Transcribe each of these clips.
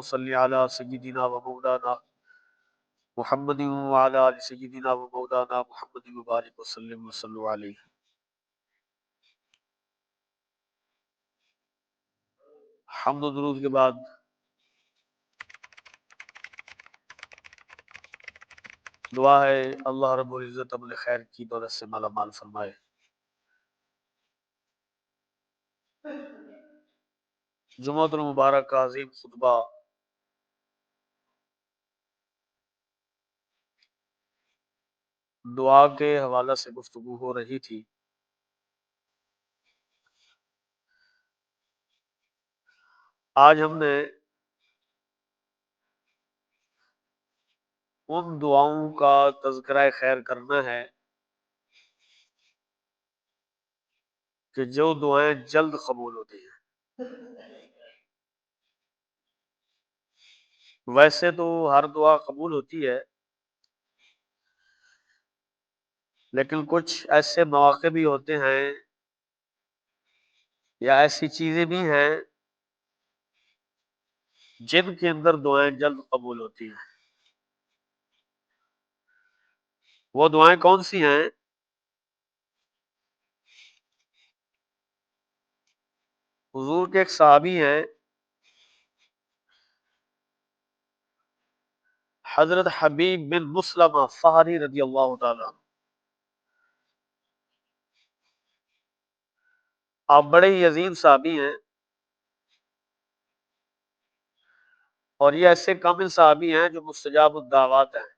صل علی سیدنا و مولانا محمد وعلی آل سیدنا و مولانا محمد مبارک وسلم وصلوا علیہ۔ حمد و درود کے بعد دعا ہے اللہ رب العزت عمل خیر کی دولت سے مالا مال فرمائے۔ جمعۃ المبارک کا عظیم خطبہ دعا کے حوالہ سے گفتگو ہو رہی تھی۔ آج ہم نے ان دعاؤں کا تذکرہ خیر کرنا ہے کہ جو دعائیں جلد قبول ہوتی ہیں۔ ویسے تو ہر دعا قبول ہوتی ہے، لیکن کچھ ایسے مواقع بھی ہوتے ہیں یا ایسی چیزیں بھی ہیں جن کے اندر دعائیں جلد قبول ہوتی ہیں۔ وہ دعائیں کون سی ہیں؟ حضور کے ایک صحابی ہیں حضرت حبیب بن مسلمہ فہری رضی اللہ تعالیٰ عنہ۔ آپ بڑے ہی عظیم صحابی ہیں، اور یہ ایسے کامل صحابی ہیں جو مستجاب الدعوات ہیں،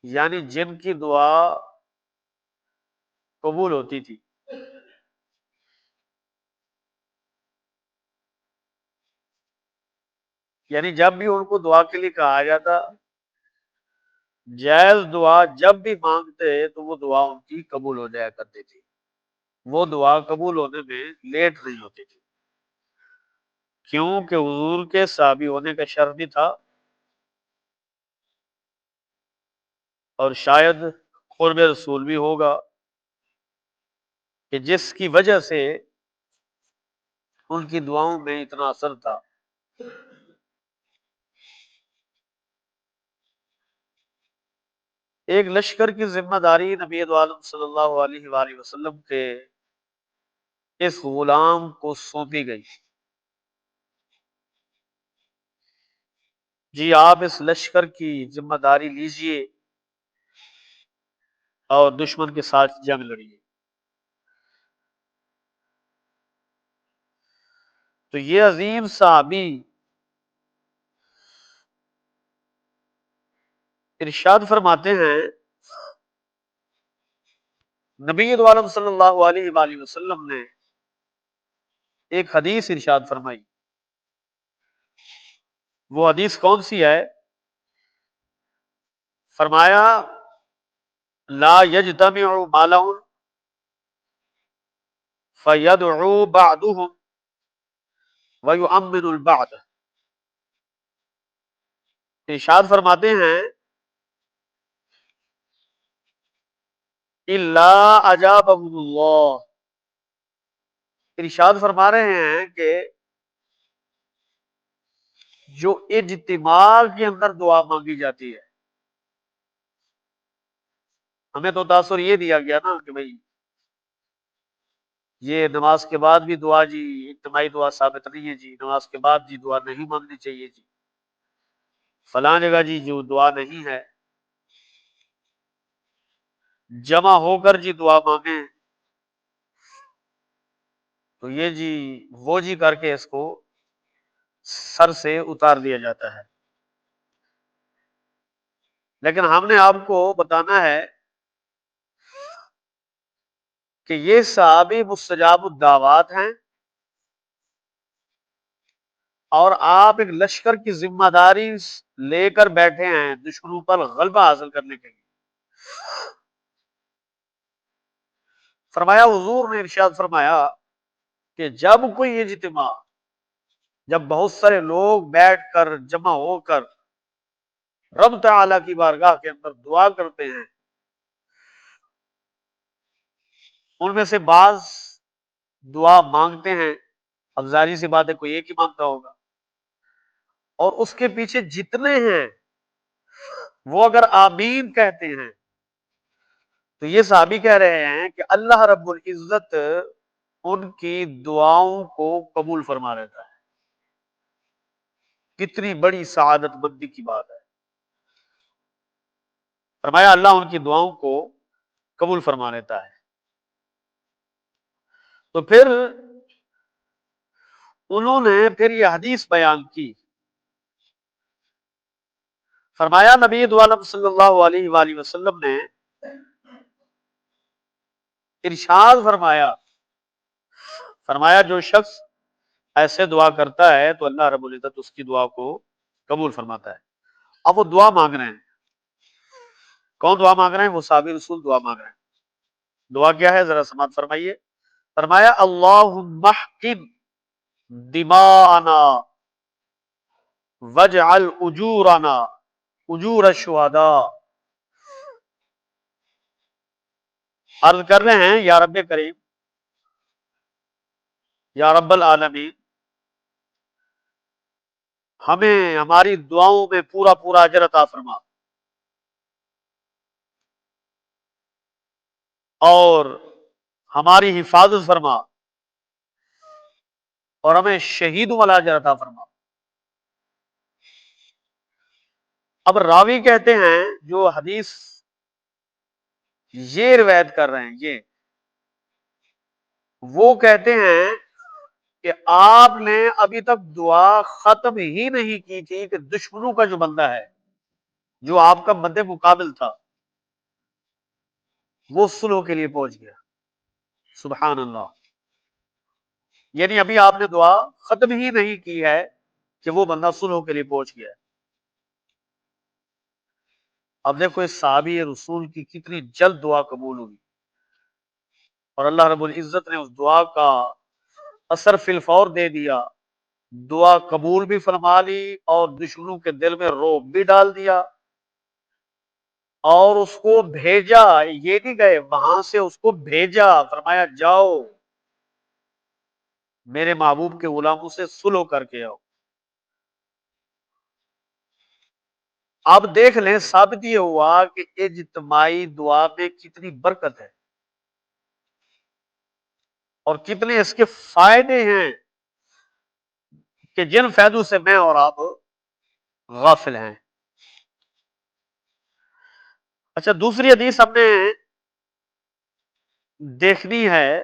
یعنی جن کی دعا قبول ہوتی تھی۔ یعنی جب بھی ان کو دعا کے لیے کہا جاتا، جائز دعا جب بھی مانگتے تو وہ دعا ان کی قبول ہو جایا کرتی تھی، وہ دعا قبول ہونے میں لیٹ نہیں ہوتی تھی، کیونکہ حضور کے صحابی ہونے کا شرط بھی تھا، اور شاید قرب رسول بھی ہوگا کہ جس کی وجہ سے ان کی دعاؤں میں اتنا اثر تھا۔ ایک لشکر کی ذمہ داری نبی عالم صلی اللہ علیہ وآلہ وسلم کے اس غلام کو سونپی گئی، جی آپ اس لشکر کی ذمہ داری لیجئے اور دشمن کے ساتھ جنگ لڑیے۔ تو یہ عظیم صحابی ارشاد فرماتے ہیں، نبی عالم صلی اللہ علیہ وآلہ وسلم نے ایک حدیث ارشاد فرمائی۔ وہ حدیث کون سی ہے؟ فرمایا لا یجتمع مالہ فیدعو بعضهم ویؤمن البعض۔ ارشاد فرماتے ہیں الا اجابهم اللہ، ارشاد فرما رہے ہیں کہ جو اجتماع کے اندر دعا مانگی جاتی ہے، ہمیں تو تاثر یہ دیا گیا نا کہ بھئی یہ نماز کے بعد بھی دعا جی اجتماعی دعا ثابت نہیں ہے جی، نماز کے بعد جی دعا نہیں مانگنی چاہیے جی، فلاں جگہ جی جو دعا نہیں ہے، جمع ہو کر جی دعا مانگیں تو یہ جی وہ جی کر کے اس کو سر سے اتار دیا جاتا ہے۔ لیکن ہم نے آپ کو بتانا ہے کہ یہ صحابی مستجاب الدعوات ہیں، اور آپ ایک لشکر کی ذمہ داری لے کر بیٹھے ہیں دشمنوں پر غلبہ حاصل کرنے کے لیے۔ فرمایا حضور نے ارشاد فرمایا کہ جب کوئی اجتماع، جب بہت سارے لوگ بیٹھ کر جمع ہو کر رب تعالی کی بارگاہ کے اندر دعا کرتے ہیں، ان میں سے بعض دعا مانگتے ہیں، اب ظاہر سی بات ہے کوئی ایک ہی مانگتا ہوگا، اور اس کے پیچھے جتنے ہیں وہ اگر آمین کہتے ہیں تو یہ صحابی کہہ رہے ہیں کہ اللہ رب العزت ان کی دعاؤں کو قبول فرما لیتا ہے. کتنی بڑی سعادت مندی کی بات ہے. فرمایا اللہ ان کی دعاؤں کو قبول فرما لیتا ہے. تو پھر انہوں نے پھر یہ حدیث بیان کی. فرمایا نبی دو عالم صلی اللہ علیہ وآلہ وسلم نے ارشاد فرمایا جو شخص ایسے دعا کرتا ہے تو اللہ رب العزت اس کی دعا کو قبول فرماتا ہے. اب وہ دعا مانگ رہے ہیں. کون دعا مانگ رہے ہیں؟ وہ صحابی رسول دعا مانگ رہے ہیں. دعا کیا ہے ذرا سماعت فرمائیے. فرمایا اللہم احقن دماءنا واجعل اجورنا اجور الشہداء. عرض کر رہے ہیں یا رب کریم، یا رب العالمین، ہمیں ہماری دعاؤں میں پورا پورا اجر عطا فرما، اور ہماری حفاظت فرما، اور ہمیں شہیدوں والا اجر عطا فرما. اب راوی کہتے ہیں جو حدیث یہ روایت کر رہے ہیں وہ کہتے ہیں کہ آپ نے ابھی تک دعا ختم ہی نہیں کی تھی کہ دشمنوں کا جو بندہ ہے، جو آپ کا مد مقابل تھا، وہ صلح کے لیے پہنچ گیا. سبحان اللہ. یعنی ابھی آپ نے دعا ختم ہی نہیں کی ہے کہ وہ بندہ صلح کے لیے پہنچ گیا. اب دیکھو اس صحابی رسول کی کتنی جلد دعا قبول ہوئی، اور اللہ رب العزت نے اس دعا کا اثر فی الفور دے دیا. دعا قبول بھی فرما لی اور دشمنوں کے دل میں رعب بھی ڈال دیا، اور اس کو بھیجا. یہ نہیں گئے وہاں سے، اس کو بھیجا. فرمایا جاؤ میرے محبوب کے غلاموں سے صلح کر کے آؤ. آپ دیکھ لیں ثابت یہ ہوا کہ اجتماعی دعا میں کتنی برکت ہے اور کتنے اس کے فائدے ہیں کہ جن فائدوں سے میں اور آپ غافل ہیں. اچھا، دوسری حدیث ہم نے دیکھنی ہے.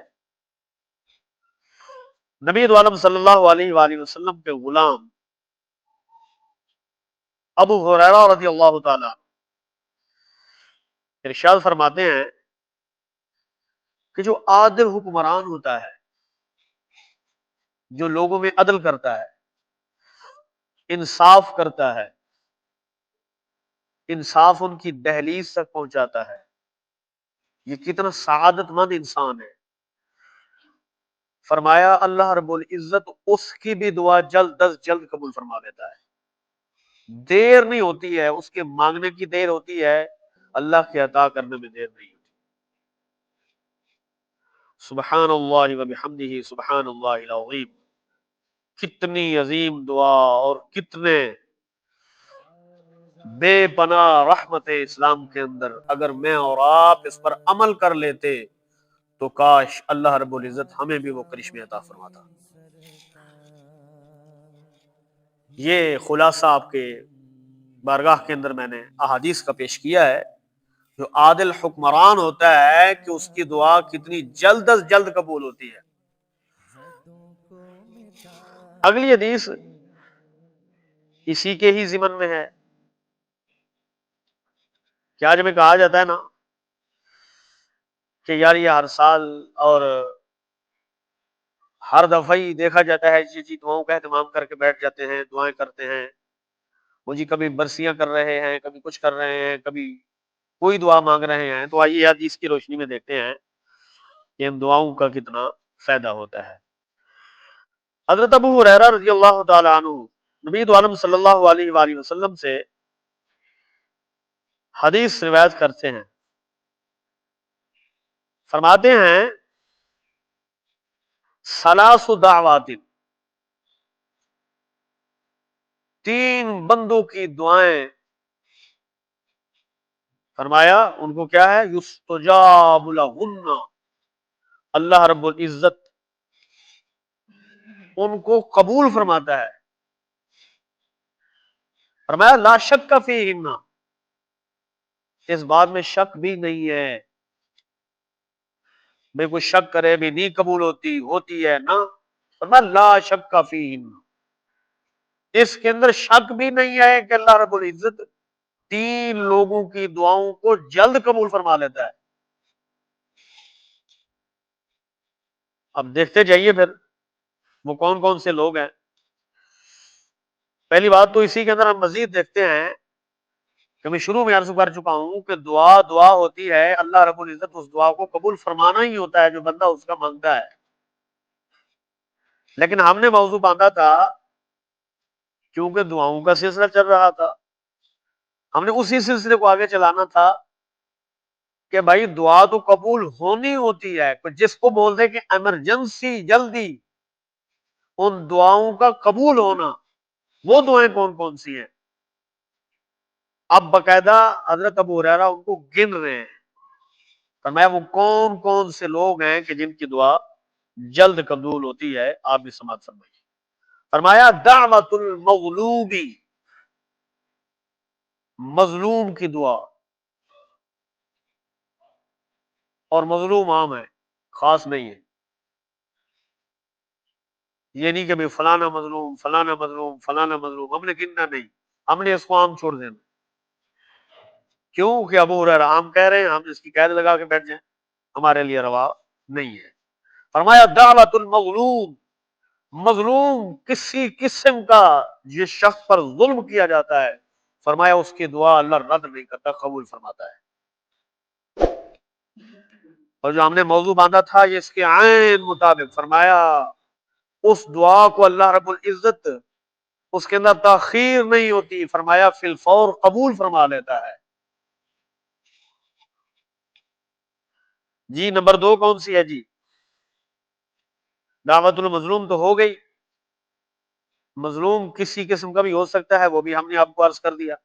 نبی عالم صلی اللہ علیہ وآلہ وسلم کے غلام ابو ہریرہ رضی اللہ تعالی ارشاد فرماتے ہیں کہ جو عادل حکمران ہوتا ہے، جو لوگوں میں عدل کرتا ہے، انصاف کرتا ہے، انصاف ان کی دہلیز تک پہنچاتا ہے، یہ کتنا سعادت مند انسان ہے. فرمایا اللہ رب العزت اس کی بھی دعا جلد از جلد قبول فرما دیتا ہے. دیر نہیں ہوتی ہے، اس کے مانگنے کی دیر ہوتی ہے، اللہ کے عطا کرنے میں دیر نہیں ہوتی. سبحان اللہ وبحمدہ سبحان اللہ العظیم. کتنی عظیم دعا اور کتنے بے پناہ رحمت اسلام کے اندر اگر میں اور آپ اس پر عمل کر لیتے تو کاش اللہ رب العزت ہمیں بھی وہ کرشمے عطا فرماتا. یہ خلاصہ آپ کے بارگاہ کے اندر میں نے احادیث کا پیش کیا ہے. جو عادل حکمران ہوتا ہے کہ اس کی دعا کتنی جلد از جلد قبول ہوتی ہے. اگلی حدیث اسی کے ہی ضمن میں ہے کہ آج میں کہا جاتا ہے نا کہ یار یہ ہر سال اور ہر دفعہ ہی دیکھا جاتا ہے جی دعاؤں کا اہتمام کر کے بیٹھ جاتے ہیں، دعائیں کرتے ہیں. وہ جی کبھی برسیاں کر رہے ہیں، کبھی کچھ کر رہے ہیں، کبھی کوئی دعا مانگ رہے ہیں. تو آئیے حدیث کی روشنی میں دیکھتے ہیں کہ ان دعاؤں کا کتنا فائدہ ہوتا ہے. حضرت ابو ہریرہ رضی اللہ تعالی عنہ نبی عالم صلی اللہ علیہ وآلہ وسلم سے حدیث روایت کرتے ہیں. فرماتے ہیں ثلاث دعوات، 3 بندوں کی دعائیں، فرمایا ان کو کیا ہے، یستجاب لہن، اللہ رب العزت ان کو قبول فرماتا ہے. فرمایا لا شک فیہن، اس بات میں شک بھی نہیں ہے. میں کوئی شک کرے بھی نہیں قبول ہوتی ہے نا. فرمایا لا شک فیہن، اس کے اندر شک بھی نہیں ہے کہ اللہ رب العزت 3 لوگوں کی دعاؤں کو جلد قبول فرما لیتا ہے. اب دیکھتے جائیے پھر وہ کون کون سے لوگ ہیں. پہلی بات تو اسی کے اندر ہم مزید دیکھتے ہیں کہ میں شروع میں عرض کر چکا ہوں کہ دعا ہوتی ہے، اللہ رب العزت اس دعا کو قبول فرمانا ہی ہوتا ہے جو بندہ اس کا مانگتا ہے. لیکن ہم نے موضوع باندھا تھا، کیونکہ دعاؤں کا سلسلہ چل رہا تھا، ہم نے اسی سلسلے کو آگے چلانا تھا کہ بھائی دعا تو قبول ہونی ہوتی ہے، جس کو بولتے کہ ایمرجنسی، جلدی ان دعاؤں کا قبول ہونا، وہ دعائیں کون کون سی ہیں. اب باقاعدہ حضرت ابو ہریرہ ان کو گن رہے ہیں. فرمایا وہ کون کون سے لوگ ہیں کہ جن کی دعا جلد قبول ہوتی ہے، آپ بھی سماعت فرمائیے. فرمایا دعوت المغلوبی، مظلوم کی دعا. اور مظلوم عام ہے، خاص نہیں ہے. یہ نہیں کہ فلانا مظلوم فلانا مظلوم فلانا مظلوم، ہم نے گننا نہیں، ہم نے اس کو عام چھوڑ دینا. کیوں کہ ابو ہریرہ عام کہہ رہے ہیں، ہم اس کی قید لگا کے بیٹھ جائیں، ہمارے لیے روا نہیں ہے. فرمایا دعوت المغلوم، مظلوم کسی قسم کا جس شخص پر ظلم کیا جاتا ہے، فرمایا اس کی دعا اللہ رد نہیں کرتا، قبول فرماتا ہے. اور جو ہم نے موضوع باندھا تھا یہ اس کے عین مطابق، فرمایا اس دعا کو اللہ رب العزت اس کے اندر تاخیر نہیں ہوتی، فرمایا فی الفور قبول فرما لیتا ہے. جی نمبر 2 کون سی ہے جی؟ دعوت المظلوم تو ہو گئی. مظلوم کسی قسم کا بھی ہو سکتا ہے، وہ بھی ہم نے آپ کو عرض کر دیا.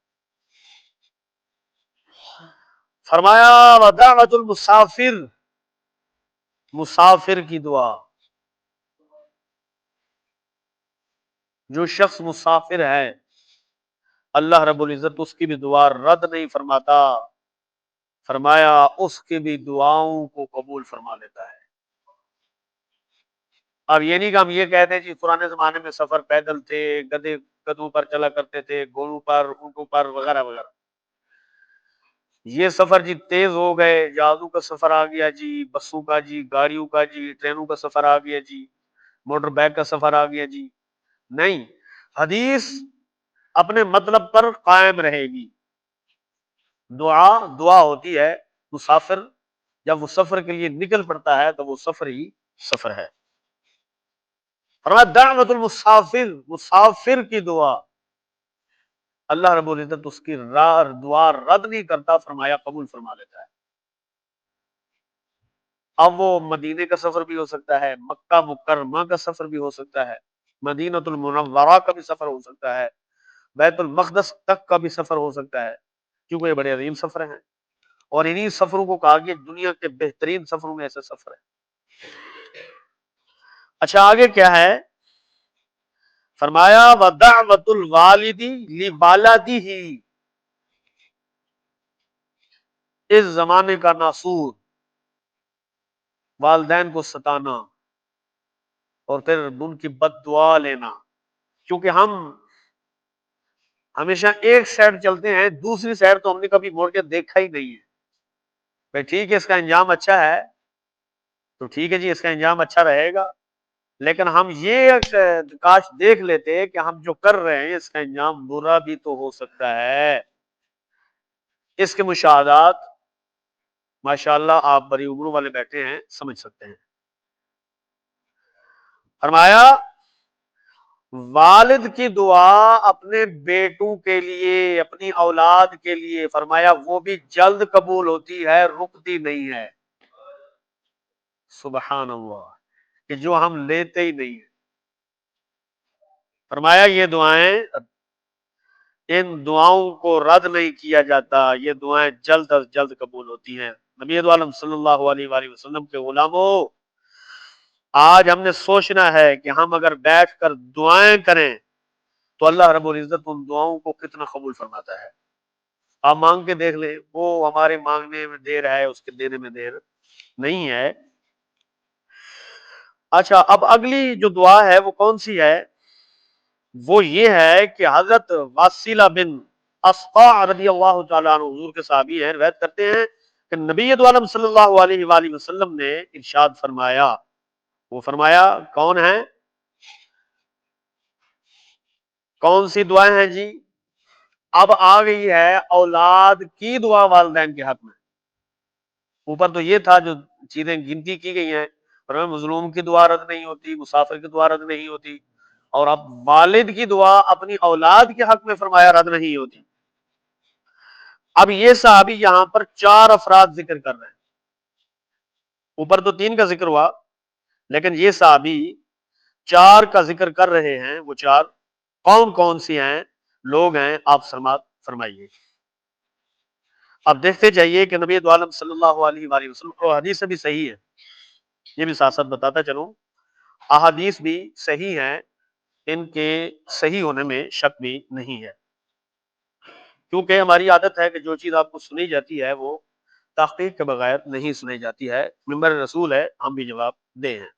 فرمایا ودعوت المسافر، مسافر کی دعا. جو شخص مسافر ہے اللہ رب العزت اس کی بھی دعا رد نہیں فرماتا، فرمایا اس کی بھی دعاؤں کو قبول فرما لیتا ہے. اب یہ نہیں کہ ہم یہ کہتے ہیں جی پرانے زمانے میں سفر پیدل تھے، گدھوں پر چلا کرتے تھے، گھوڑوں پر، اونٹوں پر وغیرہ وغیرہ. یہ سفر جی تیز ہو گئے، جہازوں کا سفر آ گیا جی، بسوں کا جی، گاڑیوں کا جی، ٹرینوں کا سفر آ گیا جی، موٹر بائک کا سفر آ گیا جی. نہیں، حدیث اپنے مطلب پر قائم رہے گی. دعا ہوتی ہے. مسافر جب وہ سفر کے لیے نکل پڑتا ہے تو وہ سفر ہی سفر ہے. فرمایا دعوت المسافر، مسافر کی دعا اللہ رب العزت اس کی دعا رد نہیں کرتا، فرمایا قبول فرما لیتا ہے. اب وہ مدینے کا سفر بھی ہو سکتا ہے، مکہ مکرمہ کا سفر بھی ہو سکتا ہے، مدینۃ المنورہ کا بھی سفر ہو سکتا ہے، بیت المقدس تک کا بھی سفر ہو سکتا ہے، کیونکہ یہ بڑے عظیم سفر ہیں. اور انہی سفروں کو کہا گیا دنیا کے بہترین سفروں میں ایسے سفر ہے. اچھا آگے کیا ہے؟ فرمایا ودعوت الوالد لولدہ، اس زمانے کا ناسور، والدین کو ستانا اور پھر ان کی بد دعا لینا. کیونکہ ہم ہمیشہ ایک سائڈ چلتے ہیں، دوسری سائڈ تو ہم نے کبھی موڑ کے دیکھا ہی نہیں ہے. بھائی ٹھیک ہے اس کا انجام اچھا ہے تو ٹھیک ہے جی، اس کا انجام اچھا رہے گا، لیکن ہم یہ کاش دیکھ لیتے کہ ہم جو کر رہے ہیں اس کا انجام برا بھی تو ہو سکتا ہے. اس کے مشاہدات ماشاءاللہ آپ بڑی عمروں والے بیٹھے ہیں، سمجھ سکتے ہیں. فرمایا والد کی دعا اپنے بیٹوں کے لیے، اپنی اولاد کے لیے، فرمایا وہ بھی جلد قبول ہوتی ہے، رکتی نہیں ہے. سبحان اللہ، کہ جو ہم لیتے ہی نہیں ہیں. فرمایا یہ دعائیں ان دعاؤں کو رد نہیں کیا جاتا، یہ دعائیں جلد از جلد قبول ہوتی ہیں۔ نبی عالم صلی اللہ علیہ وآلہ وسلم کے غلاموں، آج ہم نے سوچنا ہے کہ ہم اگر بیٹھ کر دعائیں کریں تو اللہ رب العزت ان دعاؤں کو کتنا قبول فرماتا ہے۔ آپ مانگ کے دیکھ لیں، وہ ہمارے مانگنے میں دیر ہے، اس کے دینے میں دیر نہیں ہے۔ اچھا، اب اگلی جو دعا ہے وہ کون سی ہے؟ وہ یہ ہے کہ حضرت واسلہ بن اسقع رضی اللہ تعالیٰ عنہ، حضور کے صحابی ہیں، روایت کرتے ہیں کہ نبی عالم صلی اللہ علیہ وآلہ وسلم نے ارشاد فرمایا، وہ فرمایا کون ہے؟ کون سی دعائیں ہیں جی؟ اب آ گئی ہے اولاد کی دعا والدین کے حق میں۔ اوپر تو یہ تھا جو چیزیں گنتی کی گئی ہیں، پر مظلوم کی دعا رد نہیں ہوتی، مسافر کی دعا رد نہیں ہوتی، اور اب والد کی دعا اپنی اولاد کے حق میں فرمایا رد نہیں ہوتی۔ اب یہ صحابی یہاں پر 4 افراد ذکر کر رہے ہیں، اوپر تو 3 کا ذکر ہوا، لیکن یہ صحابی 4 کا ذکر کر رہے ہیں۔ وہ 4 کون کون سی ہیں، لوگ ہیں، آپ سماعت فرمائیے۔ اب دیکھتے جائیے کہ نبی عالم صلی اللہ علیہ وآلہ وسلم، اور حدیث بھی صحیح ہے، یہ بھی ساتھ ساتھ بتاتا چلوں، احادیث بھی صحیح ہیں، ان کے صحیح ہونے میں شک بھی نہیں ہے، کیونکہ ہماری عادت ہے کہ جو چیز آپ کو سنی جاتی ہے وہ تحقیق کے بغیر نہیں سنی جاتی ہے، منبر رسول ہے، ہم بھی جواب دے ہیں۔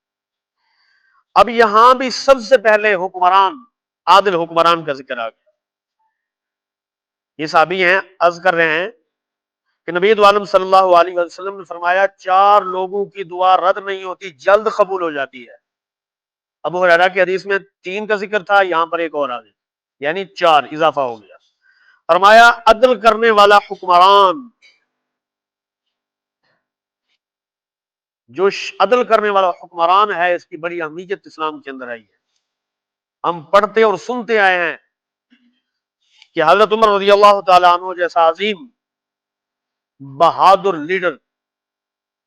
اب یہاں بھی سب سے پہلے حکمران، عادل حکمران کا ذکر آ گیا۔ یہ صحابی ہیں، عرض کر رہے ہیں کہ نبی عالم صلی اللہ علیہ وسلم نے فرمایا 4 لوگوں کی دعا رد نہیں ہوتی، جلد قبول ہو جاتی ہے۔ ابو ہریرہ کی حدیث میں 3 کا ذکر تھا، یہاں پر ایک اور آ گیا، یعنی 4 اضافہ ہو گیا۔ فرمایا عدل کرنے والا حکمران، جو عدل کرنے والا حکمران ہے، اس کی بڑی اہمیت اسلام کے اندر آئی ہے۔ ہم پڑھتے اور سنتے آئے ہیں کہ حضرت عمر رضی اللہ تعالیٰ عنہ جیسا عظیم بہادر لیڈر،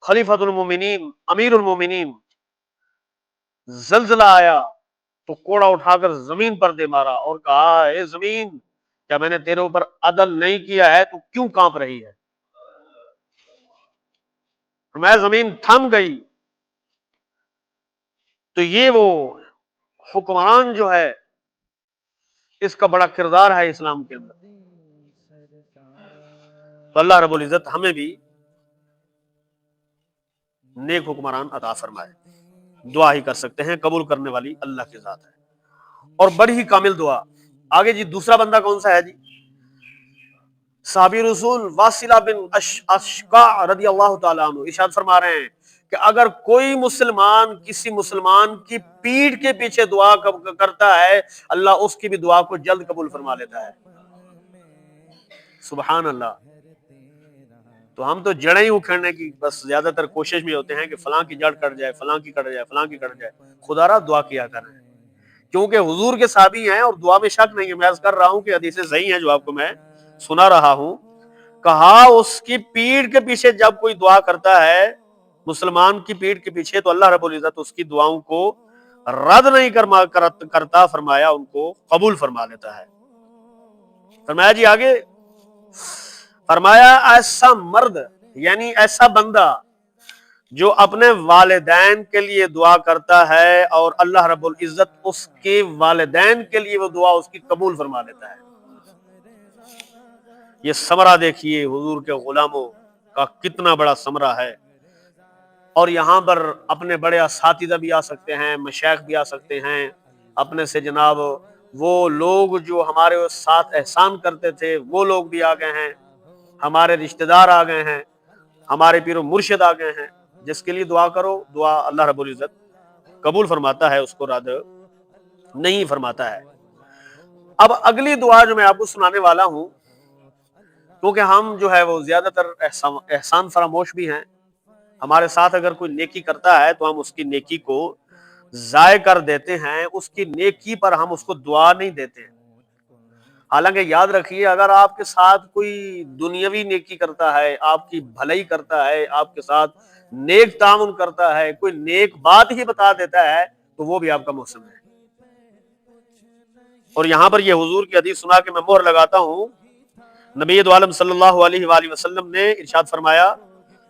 خلیفۃ المومنین، امیر المومنین، زلزلہ آیا تو کوڑا اٹھا کر زمین پر دے مارا اور کہا، اے زمین، کیا میں نے تیرے اوپر عدل نہیں کیا ہے؟ تو کیوں کانپ رہی ہے؟ میں زمین تھم گئی۔ تو یہ وہ حکمران جو ہے، اس کا بڑا کردار ہے اسلام کے اندر۔ تو اللہ رب العزت ہمیں بھی نیک حکمران عطا فرمائے۔ دعا ہی کر سکتے ہیں، قبول کرنے والی اللہ کی ذات ہے، اور بڑی ہی کامل دعا۔ آگے جی دوسرا بندہ کون سا ہے جی؟ صحابی رسول واصلہ بن اشقع رضی اللہ تعالیٰ عنہ ارشاد فرما رہے ہیں کہ اگر کوئی مسلمان کسی مسلمان کی پیٹھ کے پیچھے دعا کرتا ہے، اللہ اس کی بھی دعا کو جلد قبول فرما لیتا ہے۔ سبحان اللہ۔ تو ہم تو جڑیں ہی اکھڑنے کی بس زیادہ تر کوشش میں ہوتے ہیں کہ فلاں کی جڑ کٹ جائے، فلاں کی کٹ جائے، فلاں کی کٹ جائے۔ خدا را دعا کیا کریں، کیونکہ حضور کے صحابی ہیں اور دعا میں شک نہیں ہے۔ میں عرض کر رہا ہوں کہ حدیثیں صحیح ہیں جو آپ کو میں سنا رہا ہوں۔ کہا اس کی پیٹھ کے پیچھے جب کوئی دعا کرتا ہے، مسلمان کی پیٹھ کے پیچھے، تو اللہ رب العزت اس کی دعاؤں کو رد نہیں کرتا، فرمایا ان کو قبول فرما لیتا ہے۔ فرمایا جی آگے، فرمایا ایسا مرد، یعنی ایسا بندہ جو اپنے والدین کے لیے دعا کرتا ہے اور اللہ رب العزت اس کے والدین کے لیے وہ دعا اس کی قبول فرما لیتا ہے۔ یہ ثمرہ دیکھیے حضور کے غلاموں کا کتنا بڑا ثمرہ ہے۔ اور یہاں پر اپنے بڑے اساتذہ بھی آ سکتے ہیں، مشائخ بھی آ سکتے ہیں، اپنے سے جناب وہ لوگ جو ہمارے ساتھ احسان کرتے تھے وہ لوگ بھی آ گئے ہیں، ہمارے رشتہ دار آ گئے ہیں، ہمارے پیر و مرشد آ گئے ہیں۔ جس کے لیے دعا کرو، دعا اللہ رب العزت قبول فرماتا ہے، اس کو رد نہیں فرماتا ہے۔ اب اگلی دعا جو میں آپ کو سنانے والا ہوں، کیونکہ ہم جو ہے وہ زیادہ تر احسان فراموش بھی ہیں، ہمارے ساتھ اگر کوئی نیکی کرتا ہے تو ہم اس کی نیکی کو ضائع کر دیتے ہیں، اس کی نیکی پر ہم اس کو دعا نہیں دیتے ہیں۔ حالانکہ یاد رکھیے، اگر آپ کے ساتھ کوئی دنیاوی نیکی کرتا ہے، آپ کی بھلائی کرتا ہے، آپ کے ساتھ نیک تعاون کرتا ہے، کوئی نیک بات ہی بتا دیتا ہے، تو وہ بھی آپ کا محسن ہے۔ اور یہاں پر یہ حضور کی حدیث سنا کے میں مہر لگاتا ہوں، نبی دو عالم صلی اللہ علیہ وآلہ وسلم نے ارشاد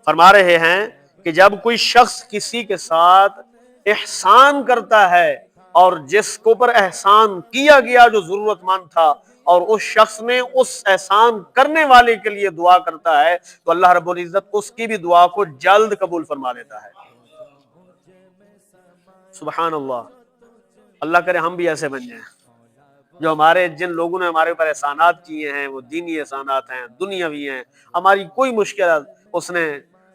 فرما رہے ہیں کہ جب کوئی شخص کسی کے ساتھ احسان کرتا ہے اور جس کو پر احسان کیا گیا جو ضرورت مند تھا اور اس شخص نے اس احسان کرنے والے کے لیے دعا کرتا ہے تو اللہ رب العزت اس کی بھی دعا کو جلد قبول فرما لیتا ہے۔ سبحان اللہ، اللہ کرے ہم بھی ایسے بن جائیں جو جن لوگوں نے ہمارے اوپر احسانات کیے ہیں، وہ دینی احسانات ہیں، دنیاوی ہیں، ہماری کوئی مشکل اس نے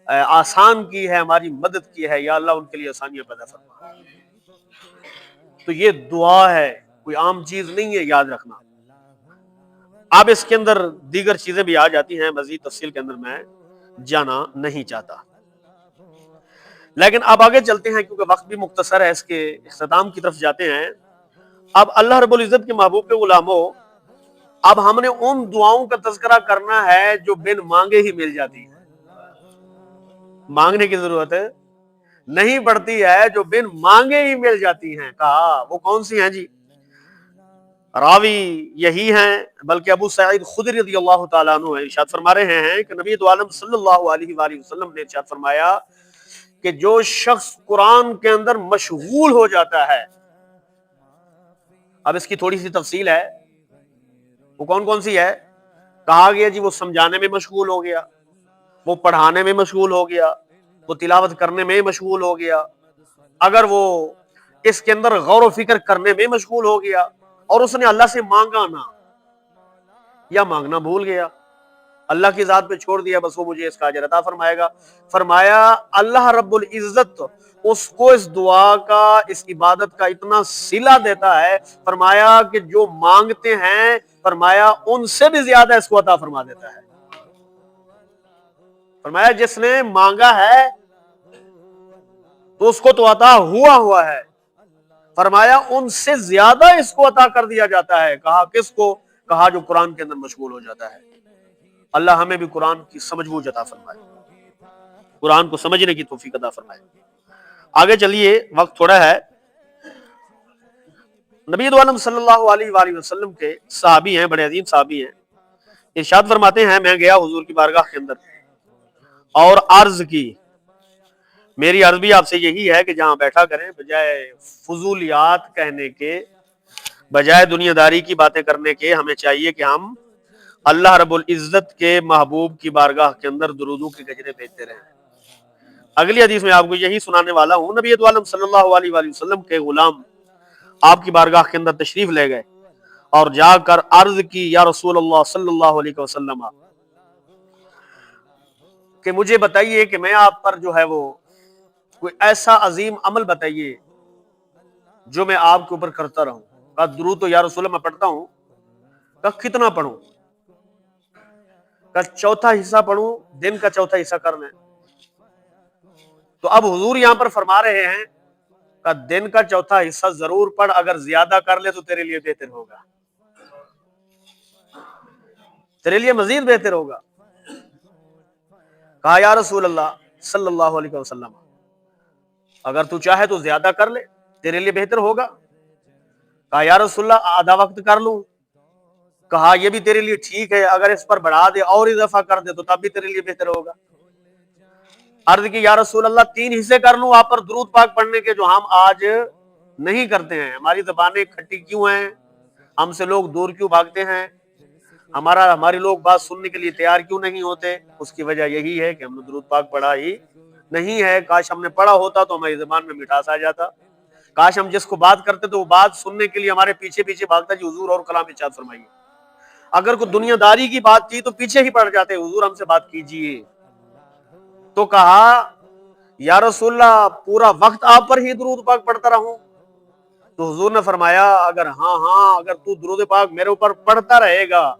آسان کی ہے، ہماری مدد کی ہے، یا اللہ ان کے لیے آسانیاں پیدا فرما۔ تو یہ دعا ہے، کوئی عام چیز نہیں ہے، یاد رکھنا۔ اب اس کے اندر دیگر چیزیں بھی آ جاتی ہیں، مزید تفصیل کے اندر میں جانا نہیں چاہتا، لیکن اب آگے چلتے ہیں کیونکہ وقت بھی مختصر ہے، اس کے اختتام کی طرف جاتے ہیں۔ اب اللہ رب العزت کے محبوب کے غلاموں، اب ہم نے ان دعاؤں کا تذکرہ کرنا ہے جو بن مانگے ہی مل جاتی ہیں، مانگنے کی ضرورت نہیں پڑتی ہے، جو بن مانگے ہی مل جاتی ہیں۔ کہا وہ کون سی ہیں جی؟ راوی یہی ہیں، بلکہ ابو سعید خدری رضی اللہ تعالیٰ عنہ ارشاد فرما رہے ہیں کہ نبی دو عالم صلی اللہ علیہ وآلہ وسلم نے ارشاد فرمایا کہ جو شخص قرآن کے اندر مشغول ہو جاتا ہے، اب اس کی تھوڑی سی تفصیل ہے، وہ کون سی ہے؟ کہا گیا جی وہ سمجھانے میں مشغول ہو گیا، وہ پڑھانے میں مشغول ہو گیا، وہ تلاوت کرنے میں مشغول ہو گیا، اگر وہ اس کے اندر غور و فکر کرنے میں مشغول ہو گیا اور اس نے اللہ سے مانگا نہ یا مانگنا بھول گیا، اللہ کی ذات پہ چھوڑ دیا، بس وہ مجھے اس کا اجر عطا فرمائے گا۔ فرمایا اللہ رب العزت اس کو اس دعا کا، اس عبادت کا اتنا صلہ دیتا ہے، فرمایا کہ جو مانگتے ہیں فرمایا ان سے بھی زیادہ اس کو عطا فرما دیتا ہے۔ فرمایا جس نے مانگا ہے تو اس کو تو عطا ہوا ہے، فرمایا ان سے زیادہ اس کو عطا کر دیا جاتا ہے۔ کہا کس کو؟ کہا جو قرآن کے اندر مشغول ہو جاتا ہے۔ اللہ ہمیں بھی قرآن کی سمجھ بوجھ عطا فرمائے، قرآن کو سمجھنے کی توفیق عطا فرمائے۔ آگے چلیے، وقت تھوڑا ہے۔ نبی دو عالم صلی اللہ علیہ وآلہ وسلم کے صحابی ہیں، بڑے عظیم صحابی ہیں، ارشاد فرماتے ہیں میں گیا حضور کی بارگاہ کے اندر اور عرض کی، میری عرض بھی آپ سے یہی ہے کہ جہاں بیٹھا کریں، بجائے فضولیات کہنے کے، بجائے دنیا داری کی باتیں کرنے کے، ہمیں چاہیے کہ ہم اللہ رب العزت کے محبوب کی بارگاہ کے اندر درودوں کے گجرے بھیجتے رہیں۔ اگلی حدیث میں آپ کو یہی سنانے والا ہوں۔ نبی دو عالم صلی اللہ علیہ وآلہ وسلم کے غلام آپ کی بارگاہ کے اندر تشریف لے گئے اور جا کر عرض کی، یا رسول اللہ صلی اللہ علیہ وسلم، کہ مجھے بتائیے کہ میں آپ پر جو ہے وہ کوئی ایسا عظیم عمل بتائیے جو میں آپ کے اوپر کرتا رہوں۔ کہا درود تو یا رسول اللہ میں پڑھتا ہوں۔ کہا کتنا پڑھوں؟ کہا چوتھا حصہ پڑھوں، دن کا چوتھا حصہ کر لیں۔ تو اب حضور یہاں پر فرما رہے ہیں کہ دن کا چوتھا حصہ ضرور پڑھ، اگر زیادہ کر لے تو تیرے لیے بہتر ہوگا، تیرے لیے مزید بہتر ہوگا۔ کہا یا رسول اللہ صلی اللہ علیہ وسلم، اگر تو چاہے تو زیادہ کر لے، تیرے لیے بہتر ہوگا۔ کہا یا رسول اللہ آدھا وقت کر لوں۔ کہا یہ بھی تیرے لیے ٹھیک ہے، اگر اس پر بڑھا دے اور اضافہ کر دے تو تب بھی تیرے لیے بہتر ہوگا۔ عرض کی یا رسول اللہ 3 حصے کر لوں آپ پر درود پاک پڑھنے کے، جو ہم آج نہیں کرتے ہیں۔ ہماری زبانیں کھٹی کیوں ہیں؟ ہم سے لوگ دور کیوں بھاگتے ہیں؟ ہمارے لوگ بات سننے کے لیے تیار کیوں نہیں ہوتے؟ اس کی وجہ یہی ہے کہ ہم نے درود پاک پڑھا ہی نہیں ہے۔ کاش ہم نے پڑھا ہوتا تو ہماری زبان میں مٹھاس آ جاتا، کاش ہم جس کو بات کرتے تو وہ بات سننے کے لیے ہمارے پیچھے پیچھے بھاگتا جی حضور اور کلام ارشاد فرمائیے۔ اگر کوئی دنیا داری کی بات کی تو پیچھے ہی پڑ جاتے، حضور ہم سے بات کیجیے۔ تو کہا یا رسول اللہ پورا وقت آپ پر ہی درود پاک پڑھتا رہوں؟ تو حضور نے فرمایا اگر تو درود پاک میرے اوپر پڑھتا رہے گا،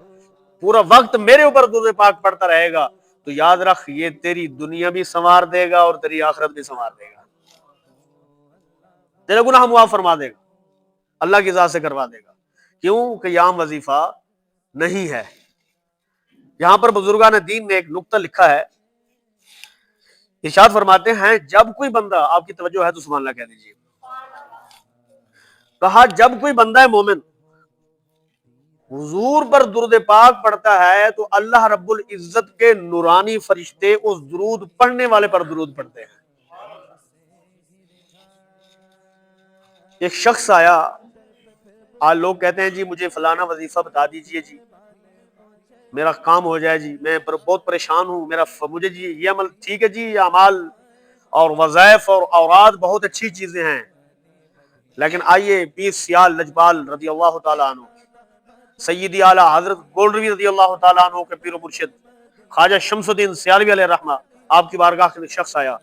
پورا وقت میرے اوپر درود پاک پڑھتا رہے گا، تو یاد رکھ یہ تیری دنیا بھی سنوار دے گا اور تیری آخرت بھی سنوار دے گا، تیرے گناہ معاف فرما دے گا، اللہ کی ذات سے کروا دے گا۔ کیوں کہ یہ عام وظیفہ نہیں ہے۔ یہاں پر بزرگان دین نے ایک نقطہ لکھا ہے، ارشاد فرماتے ہیں جب کوئی بندہ، آپ کی توجہ ہے تو سبحان اللہ کہہ دیجیے، کہا جب کوئی بندہ مومن حضور پر درود پاک پڑھتا ہے تو اللہ رب العزت کے نورانی فرشتے اس درود پڑھنے والے پر درود پڑھتے ہیں. ایک شخص آیا، آج لوگ کہتے ہیں جی مجھے فلانا وظیفہ بتا دیجئے جی، میرا کام ہو جائے جی، میں بہت پریشان ہوں، مجھے جی یہ عمل ٹھیک ہے جی، یہ اعمال اور وظائف اور اوراد بہت اچھی چیزیں ہیں، لیکن آئیے 20 سیال لجپال رضی اللہ تعالیٰ عنہ، سیدی اعلیٰ حضرت گولروی رضی اللہ تعالیٰ عنہ کے پیر و مرشد خواجہ شمس الدین سیالوی علیہ رحمہ، آپ کی بارگاہ کے شخص آیا،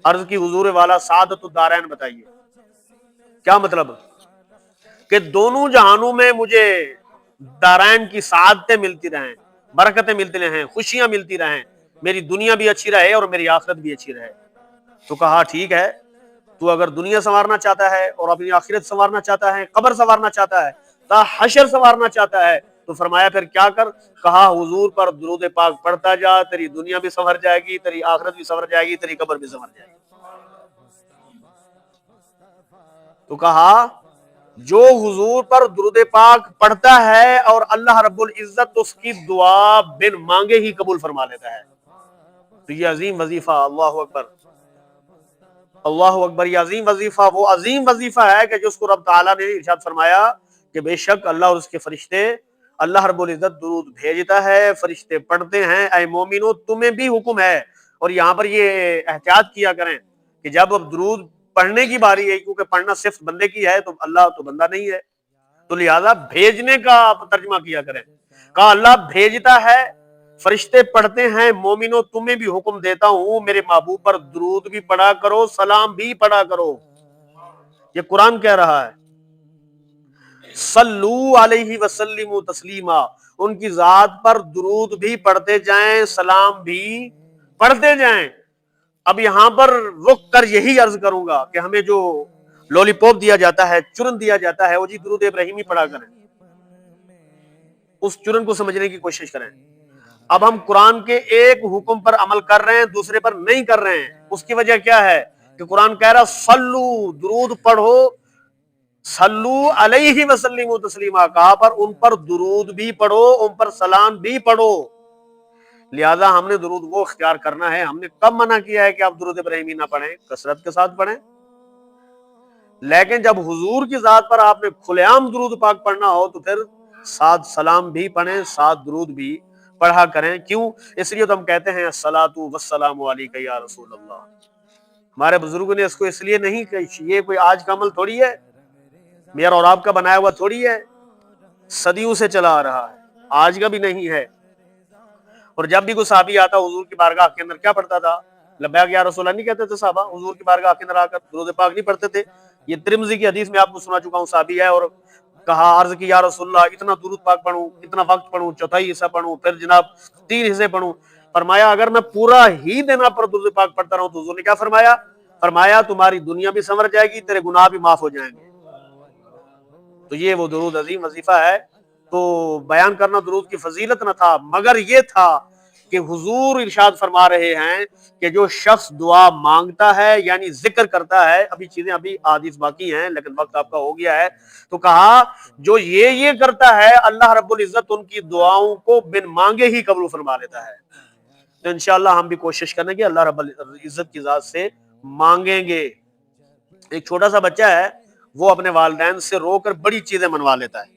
عرض کی حضور والا سعادت الدارین بتائیے. کیا مطلب؟ کہ دونوں جہانوں میں مجھے دارین کی سعادتیں ملتی رہیں، برکتیں ملتی رہیں، خوشیاں ملتی رہیں، میری دنیا بھی اچھی رہے اور میری آخرت بھی اچھی رہے. تو کہا ٹھیک ہے، تو اگر دنیا سنوارنا چاہتا ہے اور اپنی آخرت سنوارنا چاہتا ہے، قبر سنوارنا چاہتا ہے، تا حشر سنوارنا چاہتا ہے، تو فرمایا پھر کیا کر؟ کہا حضور پر درود پاک پڑھتا جا، تیری دنیا بھی سنور جائے گی، تیری آخرت بھی سنور جائے گی، تیری قبر بھی سنور جائے گی. تو کہا جو حضور پر درود پاک پڑھتا ہے اور اللہ رب العزت اس کی دعا بن مانگے ہی قبول فرما لیتا ہے. تو یہ عظیم وظیفہ، اللہ اکبر اللہ اکبر، یہ عظیم وظیفہ وہ عظیم وظیفہ ہے کہ جس کو رب تعالیٰ نے ارشاد فرمایا کہ بے شک اللہ اور اس کے فرشتے، اللہ رب العزت درود بھیجتا ہے، فرشتے پڑھتے ہیں. اے مومنو تمہیں بھی حکم ہے، اور یہاں پر یہ احتیاط کیا کریں کہ جب اب درود پڑھنے کی باری ہے، کیونکہ پڑھنا صرف بندے کی ہے، تو اللہ تو بندہ نہیں ہے، تو لہذا بھیجنے کا ترجمہ کیا کریں. کہا اللہ بھیجتا ہے، فرشتے پڑھتے ہیں، مومنو تمہیں بھی حکم دیتا ہوں میرے محبوب پر درود بھی پڑھا کرو، سلام بھی پڑھا کرو. یہ قرآن کہہ رہا ہے صلو علیہ وسلم تسلیما، ان کی ذات پر درود بھی پڑھتے جائیں، سلام بھی پڑھتے جائیں. اب یہاں پر رک کر یہی عرض کروں گا کہ ہمیں جو لولی پوپ دیا جاتا ہے، چرن دیا جاتا ہے، وہ جی درود ابراہیمی پڑھا کریں، اس چرن کو سمجھنے کی کوشش کریں. اب ہم قرآن کے ایک حکم پر عمل کر رہے ہیں، دوسرے پر نہیں کر رہے ہیں. اس کی وجہ کیا ہے کہ قرآن کہہ رہا صلو، درود پڑھو، صلو علیہ وسلم تسلیما، کہا پر ان پر درود بھی پڑھو، ان پر سلام بھی پڑھو. لہذا ہم نے درود وہ اختیار کرنا ہے. ہم نے کب منع کیا ہے کہ آپ درود ابراہیمی نہ پڑھیں؟ کثرت کے ساتھ پڑھیں. لیکن جب حضور کی ذات پر آپ نے کھلے عام درود پاک پڑھنا ہو تو پھر ساتھ سلام بھی پڑھیں، ساتھ درود بھی پڑھا کریں. کیوں؟ اس لیے تو ہم کہتے ہیں الصلاۃ والسلام علیک یا رسول اللہ. ہمارے بزرگوں نے اس کو اس لیے نہیں کہ یہ کوئی آج کا عمل تھوڑی ہے، میرا اور آپ کا بنایا ہوا تھوڑی ہے، صدیوں سے چلا آ رہا ہے، آج کا بھی نہیں ہے. اور جب بھی کوئی صحابی آتا حضور کی بارگاہ کے اندر کیا پڑھتا تھا؟ لبیک یا رسول اللہ نہیں کہتے تھے صحابہ، حضور کی بارگاہ کے اندر آ کر درود پاک نہیں پڑھتے تھے. یہ ترمذی کی حدیث میں آپ کو سنا چکا ہوں، صحابی ہے اور کہا عرض کی یا رسول اللہ اتنا درود پاک پڑھوں، اتنا وقت پڑھوں، چوتھائی حصہ پڑھوں، پھر جناب 3 حصے پڑھوں. فرمایا اگر میں پورا ہی دن آپ پر درود پاک پڑھتا رہوں تو حضور نے کیا فرمایا؟ فرمایا تمہاری دنیا بھی سنور جائے گی، تیرے گناہ بھی معاف ہو جائیں گے. تو یہ وہ درود عظیم وظیفہ ہے. تو بیان کرنا درود کی فضیلت نہ تھا، مگر یہ تھا کہ حضور ارشاد فرما رہے ہیں کہ جو شخص دعا مانگتا ہے یعنی ذکر کرتا ہے، ابھی چیزیں ابھی حدیث باقی ہیں لیکن وقت آپ کا ہو گیا ہے، تو کہا جو یہ کرتا ہے اللہ رب العزت ان کی دعاؤں کو بن مانگے ہی قبول فرما لیتا ہے. تو انشاءاللہ ہم بھی کوشش کریں گے اللہ رب العزت کی ذات سے مانگیں گے. ایک چھوٹا سا بچہ ہے، وہ اپنے والدین سے رو کر بڑی چیزیں منوا لیتا ہے،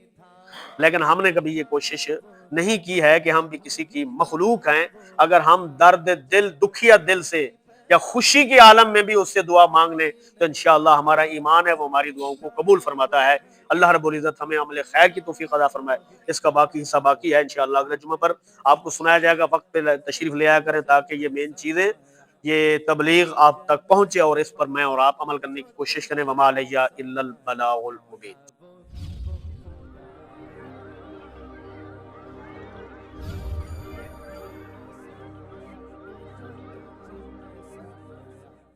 لیکن ہم نے کبھی یہ کوشش نہیں کی ہے کہ ہم بھی کسی کی مخلوق ہیں، اگر ہم درد دل، دکھیا دل سے یا خوشی کے عالم میں بھی اس سے دعا مانگ لیں تو انشاءاللہ ہمارا ایمان ہے وہ ہماری دعاؤں کو قبول فرماتا ہے. اللہ رب العزت ہمیں عمل خیر کی توفیق عطا فرمائے. اس کا باقی حصہ باقی ہے، انشاءاللہ اگلے جمعہ پر آپ کو سنایا جائے گا. وقت پہ تشریف لے آیا کریں تاکہ یہ مین چیزیں، یہ تبلیغ آپ تک پہنچے اور اس پر میں اور آپ عمل کرنے کی کوشش کریں. وما علیہ الا البلاغ المبین.